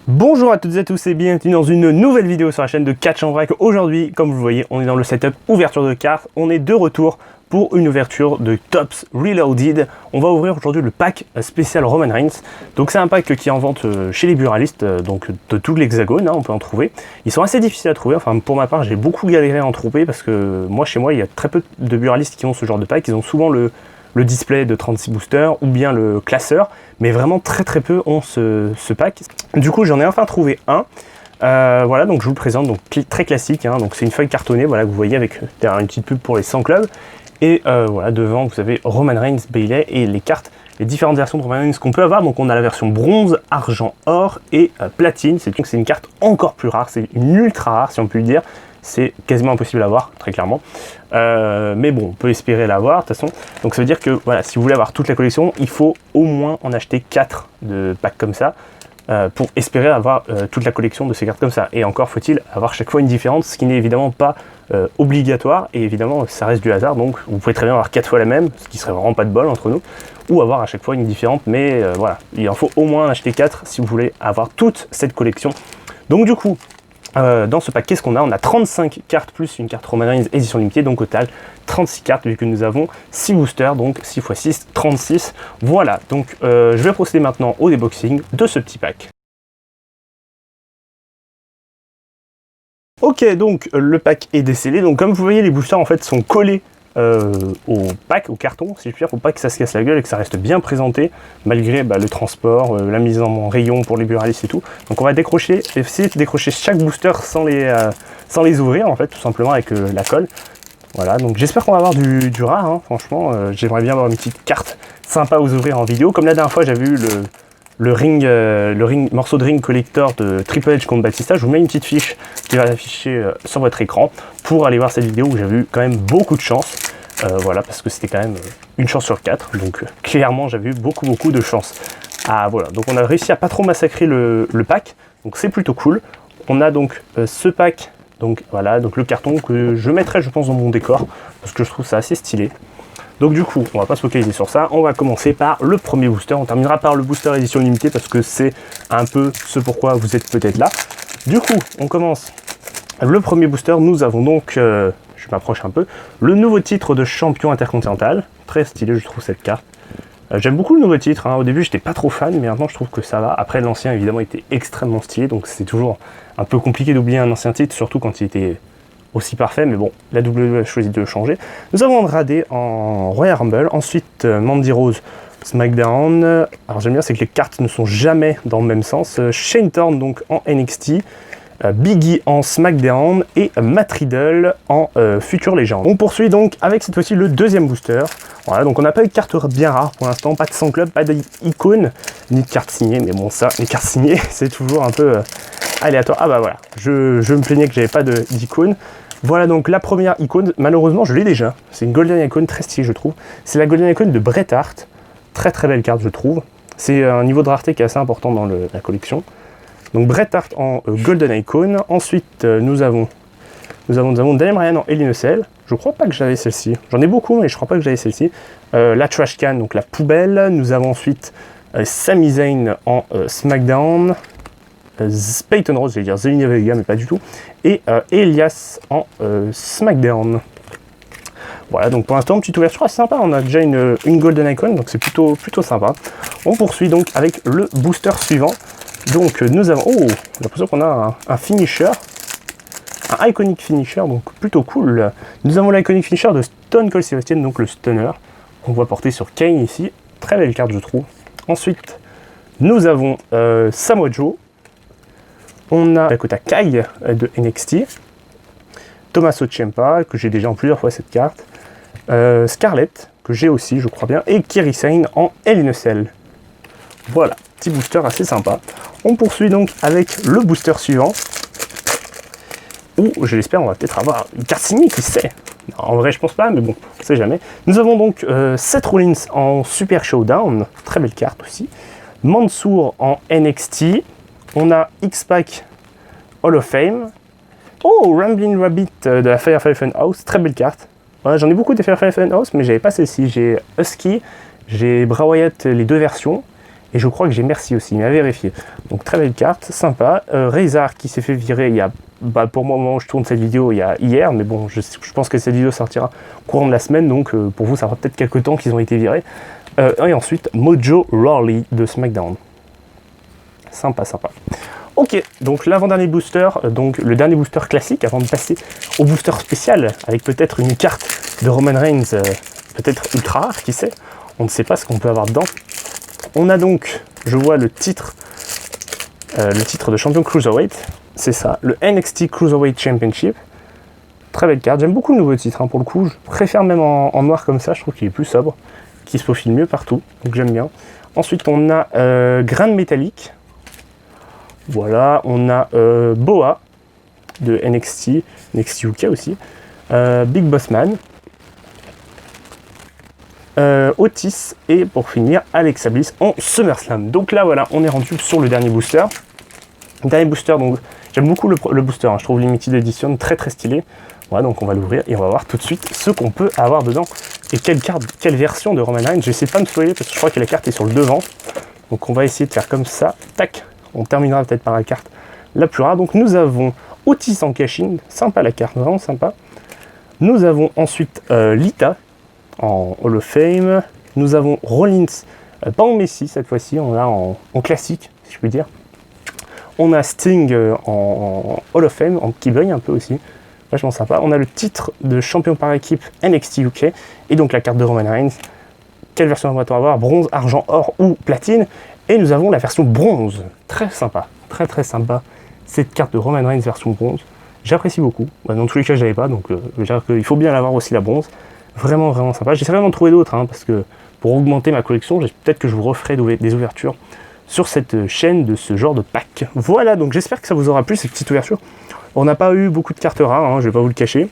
Bonjour à toutes et à tous et bienvenue dans une nouvelle vidéo sur la chaîne de Catch en Vrac. Aujourd'hui, comme vous le voyez, on est dans le setup ouverture de cartes. On est de retour pour une ouverture de Topps Reloaded. On va ouvrir aujourd'hui le pack spécial Roman Reigns. Donc c'est un pack qui est en vente chez les buralistes, donc de tout l'hexagone, hein, on peut en trouver. Ils sont assez difficiles à trouver, enfin pour ma part j'ai beaucoup galéré à en trouver parce que moi chez moi il y a très peu de buralistes qui ont ce genre de pack. Ils ont souvent le display de 36 boosters ou bien le classeur, mais vraiment très peu ont ce pack. Du coup j'en ai enfin trouvé un. Voilà, donc je vous le présente, donc très classique, hein, donc c'est une feuille cartonnée, voilà, que vous voyez avec derrière une petite pub pour les 100 clubs. Et voilà, devant vous avez Roman Reigns, Bayley et les cartes, les différentes versions de Roman Reigns qu'on peut avoir. Donc on a la version bronze, argent, or et platine. C'est une carte encore plus rare, c'est une ultra rare si on peut le dire. C'est quasiment impossible à avoir, très clairement. Mais bon, on peut espérer l'avoir de toute façon. Donc ça veut dire que voilà, si vous voulez avoir toute la collection, il faut au moins en acheter 4 de packs comme ça. Pour espérer avoir toute la collection de ces cartes comme ça. Et encore faut-il avoir chaque fois une différence, ce qui n'est évidemment pas obligatoire, et évidemment ça reste du hasard, donc vous pouvez très bien avoir 4 fois la même, ce qui serait vraiment pas de bol entre nous, ou avoir à chaque fois une différente, mais voilà, il en faut au moins en acheter 4 si vous voulez avoir toute cette collection. Donc du coup, dans ce pack, qu'est-ce qu'on a? On a 35 cartes plus une carte Roman Reigns édition limitée, donc au total 36 cartes vu que nous avons 6 boosters, donc 6 x 6, 36. Voilà, donc je vais procéder maintenant au déboxing de ce petit pack. Ok, donc le pack est décellé, donc comme vous voyez les boosters en fait sont collés au pack, au carton, si je puis dire, pour pas que ça se casse la gueule et que ça reste bien présenté, malgré le transport, la mise en rayon pour les buralistes et tout. Donc on va décrocher, essayer de décrocher chaque booster sans les ouvrir en fait, tout simplement avec la colle. Voilà, donc j'espère qu'on va avoir du rare, hein, franchement, j'aimerais bien avoir une petite carte sympa à ouvrir en vidéo, comme la dernière fois j'avais eu le morceau de ring collector de Triple H contre Batista. Je vous mets une petite fiche qui va afficher sur votre écran pour aller voir cette vidéo où j'avais eu quand même beaucoup de chance. Voilà, parce que c'était quand même une chance sur 4, donc clairement j'avais eu beaucoup de chance. Ah voilà, donc on a réussi à pas trop massacrer le pack, donc c'est plutôt cool. On a donc ce pack, donc voilà, donc le carton que je mettrai je pense dans mon décor, parce que je trouve ça assez stylé. Donc du coup, on va pas se focaliser sur ça, on va commencer par le premier booster, on terminera par le booster édition limitée parce que c'est un peu ce pourquoi vous êtes peut-être là. Du coup, on commence le premier booster, nous avons donc, je m'approche un peu, le nouveau titre de champion intercontinental, très stylé je trouve cette carte. J'aime beaucoup le nouveau titre, hein. Au début j'étais pas trop fan, mais maintenant je trouve que ça va. Après l'ancien évidemment était extrêmement stylé, donc c'est toujours un peu compliqué d'oublier un ancien titre, surtout quand il était aussi parfait, mais bon, la WWE a choisi de le changer. Nous avons Andrade en Royal Rumble, ensuite Mandy Rose SmackDown. Alors j'aime bien, c'est que les cartes ne sont jamais dans le même sens. Shane Thorne donc en NXT, Biggie en SmackDown et Matt Riddle en Future Legend. On poursuit donc avec cette fois-ci le deuxième booster. Voilà, donc on n'a pas eu de carte bien rare pour l'instant, pas de 100 club, pas d'icône, ni de carte signée, mais bon ça, les cartes signées, c'est toujours un peu aléatoire. Ah bah voilà, je me plaignais que j'avais pas d'icône. Voilà donc la première icône, malheureusement je l'ai déjà, c'est une Golden Icon très stylée je trouve. C'est la Golden Icon de Bret Hart, très belle carte je trouve. C'est un niveau de rareté qui est assez important dans la collection. Donc Bret Hart en Golden Icon. Ensuite nous avons Daniel Bryan en Hell in a Cell. Je crois pas que j'avais celle-ci, j'en ai beaucoup mais je crois pas que j'avais celle-ci. La Trash Can, donc la poubelle. Nous avons ensuite Sami Zayn en SmackDown. Peyton Rose, j'allais dire Zelina Vega, mais pas du tout. Et Elias en SmackDown. Voilà, donc pour l'instant, petite ouverture assez sympa. On a déjà une Golden Icon, donc c'est plutôt sympa. On poursuit donc avec le booster suivant. Donc nous avons... Oh, j'ai l'impression qu'on a un finisher. Un Iconic Finisher, donc plutôt cool. Nous avons l'Iconic Finisher de Stone Cold Steve Austin, donc le Stunner. On voit porter sur Kane ici. Très belle carte, je trouve. Ensuite, nous avons Samoa Joe. On a Dakota Kai de NXT, Tommaso Ciampa, que j'ai déjà en plusieurs fois cette carte, Scarlett, que j'ai aussi, je crois bien, et Kairi Sane en Hell in a Cell. Voilà, petit booster assez sympa. On poursuit donc avec le booster suivant, où, je l'espère, on va peut-être avoir une carte signée, qui sait. Non, en vrai, je pense pas, mais bon, on sait jamais. Nous avons donc Seth Rollins en Super Showdown, très belle carte aussi, Mansour en NXT, on a X-Pac Hall of Fame. Oh, Ramblin' Rabbit de la Firefly Funhouse, très belle carte. Voilà, j'en ai beaucoup des Firefly Funhouse, mais j'avais pas celle-ci. J'ai Husky, j'ai Bray Wyatt, les deux versions, Et je crois que j'ai Merci aussi, mais à vérifier. Donc très belle carte, sympa. Rezar qui s'est fait virer il y a, pour moi au moment où je tourne cette vidéo, il y a hier, mais bon, je pense que cette vidéo sortira courant de la semaine, donc pour vous ça fera peut-être quelques temps qu'ils ont été virés. Et ensuite Mojo Rawley de SmackDown. Sympa, sympa. Ok, donc l'avant-dernier booster, donc le dernier booster classique avant de passer au booster spécial, avec peut-être une carte de Roman Reigns, peut-être ultra rare, qui sait. On ne sait pas ce qu'on peut avoir dedans. On a donc, je vois le titre de champion Cruiserweight, c'est ça, le NXT Cruiserweight Championship. Très belle carte, j'aime beaucoup le nouveau titre, pour le coup, je préfère même en noir comme ça, je trouve qu'il est plus sobre, qu'il se faufile mieux partout, donc j'aime bien. Ensuite on a Grain Métallique, voilà, on a Boa de NXT UK aussi, Big Boss Man, Otis et pour finir Alexa Bliss en SummerSlam. Donc là voilà, on est rendu sur le dernier booster. Dernier booster, donc j'aime beaucoup le booster, je trouve Limited Edition très très stylé. Voilà, donc on va l'ouvrir et on va voir tout de suite ce qu'on peut avoir dedans. Et quelle carte, quelle version de Roman Reigns. Je sais pas me spoiler parce que je crois que la carte est sur le devant. Donc on va essayer de faire comme ça, tac. On terminera peut-être par la carte la plus rare. Donc nous avons Otis en cash-in, sympa la carte, vraiment sympa. Nous avons ensuite Lita en Hall of Fame. Nous avons Rollins, pas en Messi cette fois-ci, on l'a en classique, si je puis dire. On a Sting en Hall of Fame, qui brille un peu aussi, vachement sympa. On a le titre de champion par équipe NXT UK, et donc la carte de Roman Reigns. Quelle version va-t-on avoir? Bronze, argent, or ou platine? Et nous avons la version bronze, très sympa, très très sympa. Cette carte de Roman Reigns version bronze, j'apprécie beaucoup. Dans tous les cas, je l'avais pas, donc il faut bien l'avoir aussi la bronze. Vraiment, vraiment sympa. J'essaierai d'en trouver d'autres, parce que pour augmenter ma collection, peut-être que je vous referai des ouvertures sur cette chaîne de ce genre de pack. Voilà, donc j'espère que ça vous aura plu, cette petite ouverture. On n'a pas eu beaucoup de cartes rares, je vais pas vous le cacher.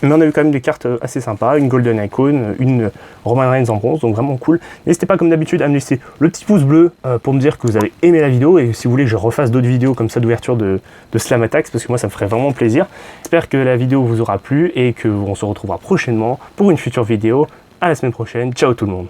Mais on a eu quand même des cartes assez sympas, une Golden Icon, une Roman Reigns en bronze, donc vraiment cool. N'hésitez pas comme d'habitude à me laisser le petit pouce bleu pour me dire que vous avez aimé la vidéo et si vous voulez que je refasse d'autres vidéos comme ça d'ouverture de Slam Attacks, parce que moi ça me ferait vraiment plaisir. J'espère que la vidéo vous aura plu et qu'on se retrouvera prochainement pour une future vidéo. À la semaine prochaine, ciao tout le monde.